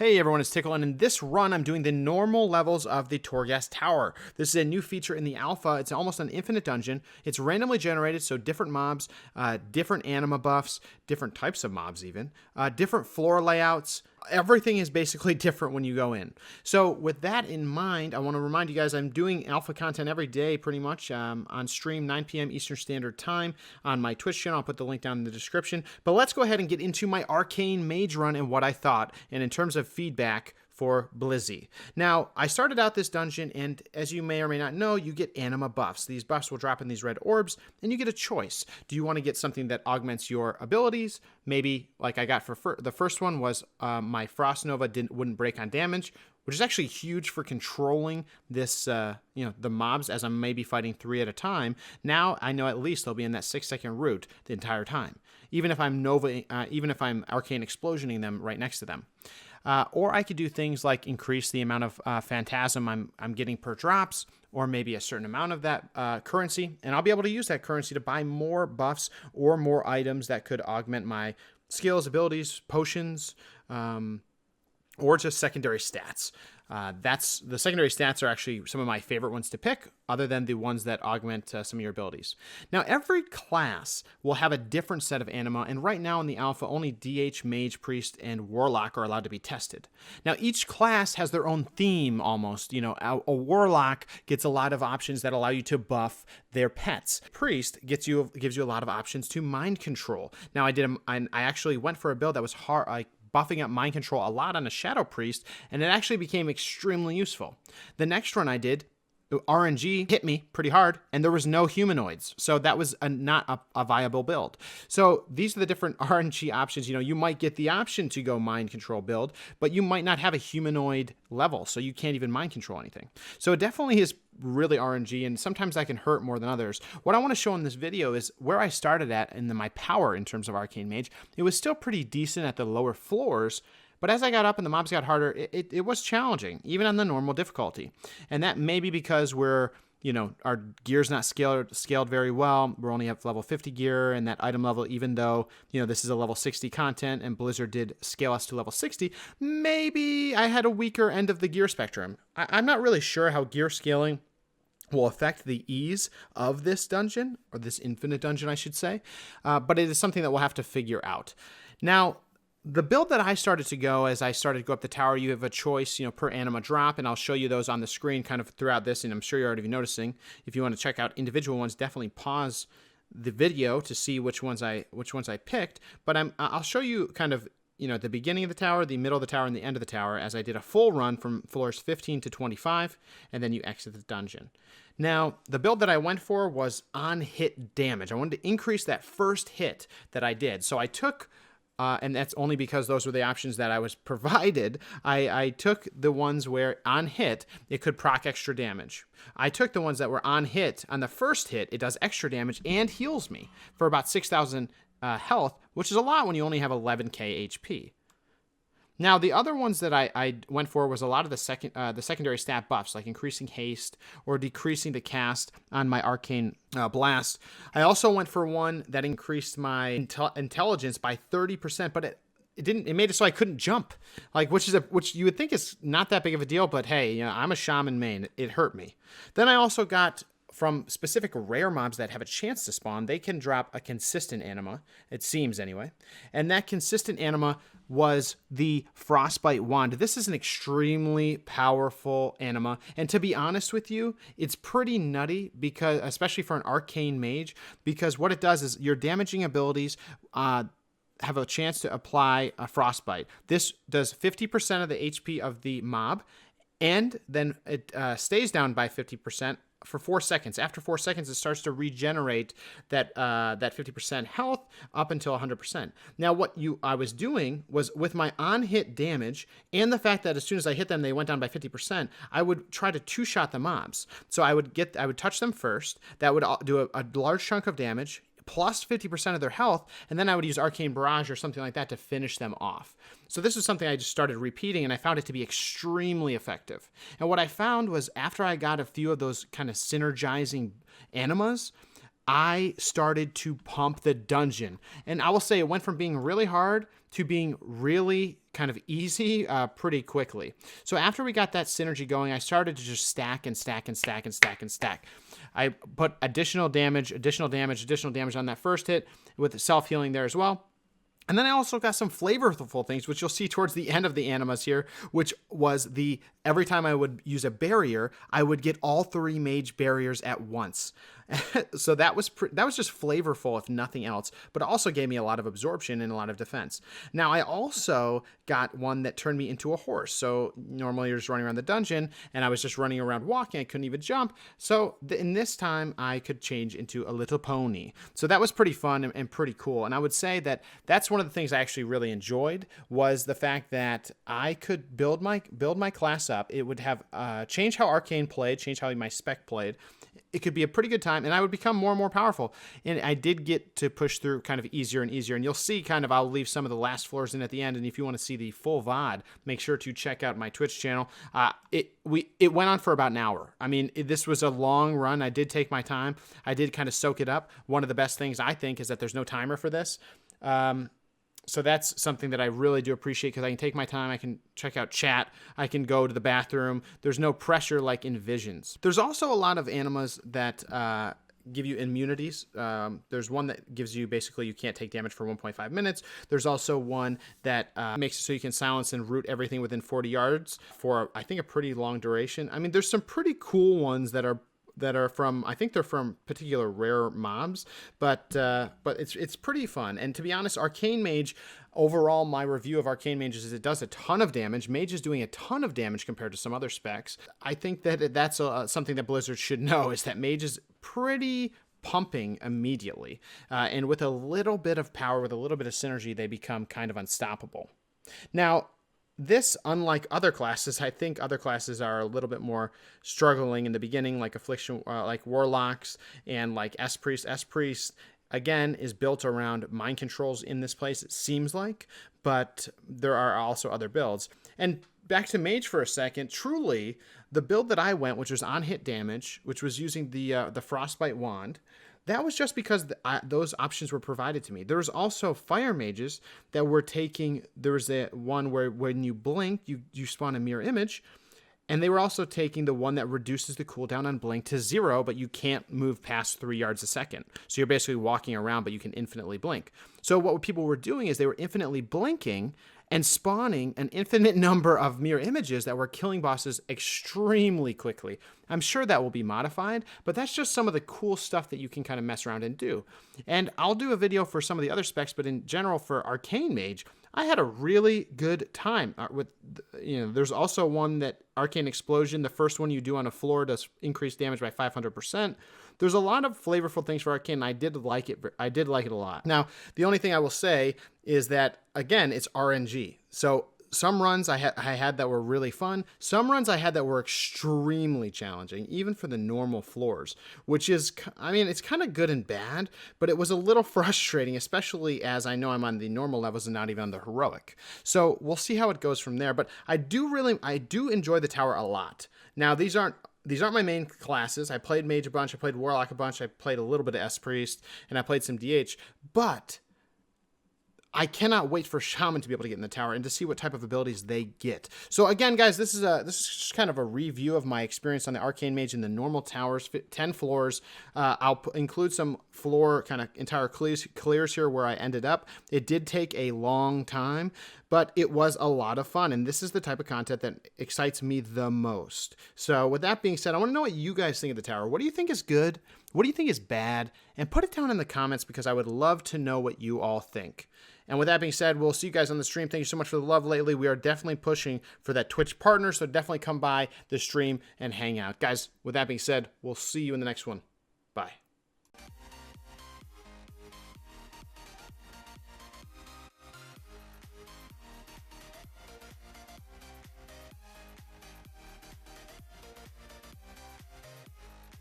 Hey everyone, it's Tiqqle, and in this run I'm doing the normal levels of the Torghast Tower. This is a new feature in the alpha. It's almost an infinite dungeon. It's randomly generated, so different mobs, different anima buffs, different types of mobs even, different floor layouts. Everything is basically different when you go in. So with that in mind, I want to remind you guys I'm doing alpha content every day pretty much on stream 9 p.m. Eastern Standard Time on my Twitch channel. I'll put the link down in the description. But let's go ahead and get into my Arcane Mage Run and what I thought, and in terms of feedback for Blizzy. Now, I started out this dungeon, and as you may or may not know, you get anima buffs. These buffs will drop in these red orbs, and you get a choice. Do you want to get something that augments your abilities? Maybe, like I got for the first one was my Frost Nova wouldn't break on damage, which is actually huge for controlling this, the mobs, as I'm maybe fighting 3 at a time. Now I know at least they'll be in that 6-second route the entire time, even if I'm I'm arcane explosioning them right next to them. Or I could do things like increase the amount of phantasm I'm getting per drops, or maybe a certain amount of that currency, and I'll be able to use that currency to buy more buffs or more items that could augment my skills, abilities, potions, or just secondary stats. The secondary stats are actually some of my favorite ones to pick, other than the ones that augment some of your abilities. Now, every class will have a different set of anima, and right now in the alpha, only DH, Mage, Priest, and Warlock are allowed to be tested. Now, each class has their own theme almost. A Warlock gets a lot of options that allow you to buff their pets. Priest gives you a lot of options to mind control. Now, I actually went for a build that was hard, buffing up mind control a lot on a Shadow Priest, and it actually became extremely useful. The next run I did, RNG hit me pretty hard, and there was no humanoids, so that was not a viable build. So these are the different RNG options. You might get the option to go mind control build, but you might not have a humanoid level, so you can't even mind control anything. So it definitely is really RNG, and sometimes that can hurt more than others. What I want to show in this video is where I started at in my power in terms of Arcane Mage. It was still pretty decent at the lower floors, but as I got up and the mobs got harder, it was challenging, even on the normal difficulty. And that may be because our gear's not scaled very well. We're only at level 50 gear, and that item level, even though, this is a level 60 content and Blizzard did scale us to level 60, maybe I had a weaker end of the gear spectrum. I'm not really sure how gear scaling will affect the ease of this dungeon, or this infinite dungeon, I should say, but it is something that we'll have to figure out. Now, the build that I started to go, as I started to go up the tower, you have a choice, per anima drop, and I'll show you those on the screen kind of throughout this, and I'm sure you're already noticing. If you want to check out individual ones, definitely pause the video to see which ones I picked. But I'll show you kind of, at the beginning of the tower, the middle of the tower, and the end of the tower, as I did a full run from floors 15 to 25, and then you exit the dungeon. Now, the build that I went for was on hit damage. I wanted to increase that first hit that I did. So I took... and that's only because those were the options that I was provided. I took the ones where on hit, it could proc extra damage. I took the ones that were on hit. On the first hit, it does extra damage and heals me for about 6,000 health, which is a lot when you only have 11k HP. Now, the other ones that I went for was a lot of the secondary stat buffs, like increasing haste or decreasing the cast on my Arcane Blast. I also went for one that increased my intelligence by 30%, but it made it so I couldn't jump, which you would think is not that big of a deal, but hey, I'm a shaman main. It hurt me. Then I also got, from specific rare mobs that have a chance to spawn, they can drop a consistent anima, it seems anyway. And that consistent anima was the Frostbite Wand. This is an extremely powerful anima, and to be honest with you, it's pretty nutty, because especially for an arcane mage, because what it does is your damaging abilities have a chance to apply a frostbite. This does 50% of the HP of the mob, and then it stays down by 50% for 4 seconds. After 4 seconds, it starts to regenerate that 50% health up until 100%. Now, what I was doing was, with my on-hit damage and the fact that as soon as I hit them, they went down by 50%, I would try to two-shot the mobs. So I would touch them first. That would do a large chunk of damage, plus 50% of their health, and then I would use Arcane Barrage or something like that to finish them off. So this is something I just started repeating, and I found it to be extremely effective. And what I found was, after I got a few of those kind of synergizing animas, I started to pump the dungeon. And I will say, it went from being really hard to being really kind of easy pretty quickly. So after we got that synergy going, I started to just stack and stack and stack and stack and stack. I put additional damage on that first hit with self-healing there as well. And then I also got some flavorful things, which you'll see towards the end of the animas here, which was every time I would use a barrier, I would get all 3 mage barriers at once. So that was just flavorful, if nothing else, but it also gave me a lot of absorption and a lot of defense. Now, I also got one that turned me into a horse. So normally you're just running around the dungeon, and I was just running around walking. I couldn't even jump. So in this time, I could change into a little pony. So that was pretty fun and pretty cool. And I would say that that's one of the things I actually really enjoyed, was the fact that I could build my class up. It would have change how Arcane played, change how my spec played. It could be a pretty good time, and I would become more and more powerful. And I did get to push through kind of easier and easier. And you'll see I'll leave some of the last floors in at the end. And if you want to see the full VOD, make sure to check out my Twitch channel. It went on for about an hour. I mean, this was a long run. I did take my time. I did kind of soak it up. One of the best things I think is that there's no timer for this. So that's something that I really do appreciate, because I can take my time, I can check out chat, I can go to the bathroom. There's no pressure like in Visions. There's also a lot of animas that give you immunities. There's one that gives you, basically, you can't take damage for 1.5 minutes. There's also one that makes it so you can silence and root everything within 40 yards for, I think, a pretty long duration. I mean, there's some pretty cool ones that are from, I think they're from particular rare mobs, but it's pretty fun. And to be honest, Arcane Mage, overall, my review of Arcane Mage is it does a ton of damage. Mage is doing a ton of damage compared to some other specs. I think that that's something that Blizzard should know, is that Mage is pretty pumping immediately. And with a little bit of power, with a little bit of synergy, they become kind of unstoppable. Now, this, unlike other classes, I think other classes are a little bit more struggling in the beginning, like Affliction, like Warlocks, and like S-Priest. S-Priest, again, is built around mind controls in this place, it seems like, but there are also other builds. And back to Mage for a second, truly, the build that I went, which was on hit damage, which was using the Frostbite Wand, that was just because those options were provided to me. There was also Fire Mages that were taking, there was a one where when you blink, you spawn a mirror image, and they were also taking the one that reduces the cooldown on blink to 0, but you can't move past 3 yards a second. So you're basically walking around, but you can infinitely blink. So what people were doing is they were infinitely blinking and spawning an infinite number of mirror images that were killing bosses extremely quickly. I'm sure that will be modified, but that's just some of the cool stuff that you can kind of mess around and do. And I'll do a video for some of the other specs, but in general for Arcane Mage, I had a really good time with, there's also one that Arcane Explosion, the first one you do on a floor does increase damage by 500%. There's a lot of flavorful things for Arcane, and I did like it a lot. Now, the only thing I will say is that, again, it's RNG. So some runs I had that were really fun. Some runs I had that were extremely challenging, even for the normal floors, which is, I mean, it's kind of good and bad, but it was a little frustrating, especially as I know I'm on the normal levels and not even on the heroic. So we'll see how it goes from there, but I do enjoy the tower a lot. Now, these aren't my main classes. I played Mage a bunch, I played Warlock a bunch, I played a little bit of S-Priest, and I played some DH, but I cannot wait for Shaman to be able to get in the tower and to see what type of abilities they get. So again, guys, this is just kind of a review of my experience on the Arcane Mage in the normal towers, 10 floors. I'll include some floor kind of entire clears here where I ended up. It did take a long time, but it was a lot of fun, and this is the type of content that excites me the most. So with that being said, I want to know what you guys think of the tower. What do you think is good? What do you think is bad? And put it down in the comments, because I would love to know what you all think. And with that being said, we'll see you guys on the stream. Thank you so much for the love lately. We are definitely pushing for that Twitch partner, so definitely come by the stream and hang out. Guys, with that being said, we'll see you in the next one. Bye.